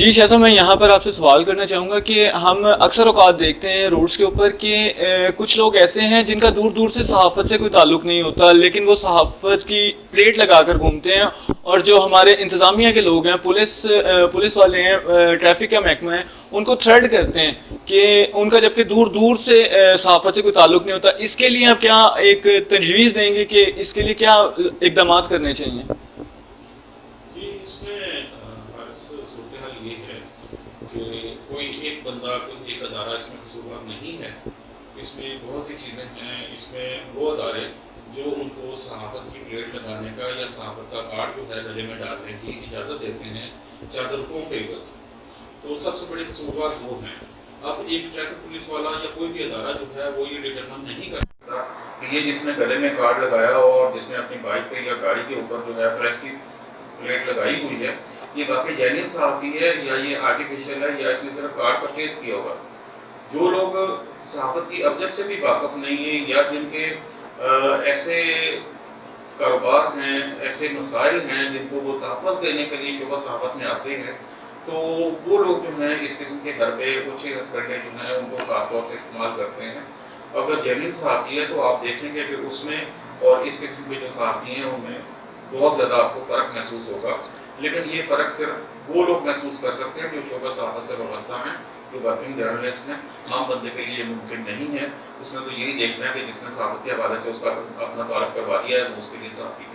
جی شاہ میں یہاں پر آپ سے سوال کرنا چاہوں گا کہ ہم اکثر اوقات دیکھتے ہیں روڈز کے اوپر کہ کچھ لوگ ایسے ہیں جن کا دور دور سے صحافت سے کوئی تعلق نہیں ہوتا، لیکن وہ صحافت کی پلیٹ لگا کر گھومتے ہیں، اور جو ہمارے انتظامیہ کے لوگ ہیں، پولیس والے ہیں، ٹریفک کا محکمہ ہے، ان کو تھریٹ کرتے ہیں کہ ان کا جبکہ دور دور سے صحافت سے کوئی تعلق نہیں ہوتا۔ اس کے لیے آپ کیا ایک تجویز دیں گے کہ اس کے لیے کیا اقدامات کرنے چاہیے؟ جی، اس میں صورتحال یہ ہے کہ کوئی ایک بندہ، کوئی ایک ادارہ اس میں قصوروار نہیں ہے۔ اس میں بہت سی چیزیں ہیں۔ اس میں وہ ادارے جو ان کو صحافت کی پلیٹ لگانے کا یا صحافت کا کارڈ جو ہے گلے میں ڈالنے کی اجازت دیتے ہیں چند رقموں کے عوض، تو سب سے بڑے قصوروار وہ ہیں۔ اب ایک ٹریفک پولیس والا یا کوئی بھی ادارہ جو ہے وہ یہ ڈیٹرمن نہیں کر سکتا کہ یہ جس نے گلے میں کارڈ لگایا اور جس نے اپنی بائک پہ یا گاڑی کے اوپر جو ہے پریس کی پلیٹ لگائی ہوئی ہے، یہ واقعی جینوئن صحافی ہے یا یہ آرٹیفیشل ہے یا اس نے صرف کارڈ پرچیز کیا ہوگا۔ جو لوگ صحافت کی ابجد سے بھی واقف نہیں ہیں یا جن کے ایسے کاروبار ہیں، ایسے مسائل ہیں جن کو وہ تحفظ دینے کے لیے شعبہ صحافت میں آتے ہیں، تو وہ لوگ جو ہیں اس قسم کے گھر پہ اچھے کرنے جو ہیں ان کو خاص طور سے استعمال کرتے ہیں۔ اگر جینوئن صحافی ہے تو آپ دیکھیں گے کہ اس میں اور اس قسم کے جو صحافی ہیں ان میں بہت زیادہ آپ کو فرق محسوس ہوگا، لیکن یہ فرق صرف وہ لوگ محسوس کر سکتے ہیں جو شعبہ صحافت سے وابستہ ہیں، جو ورکنگ جرنلسٹ ہیں۔ عام بندے کے لیے ممکن نہیں ہے۔ اس نے تو یہی دیکھنا ہے کہ جس نے صحافت کے حوالے سے اس کا اپنا تعارف کروا دیا ہے وہ اس کے لیے صحافی ہے۔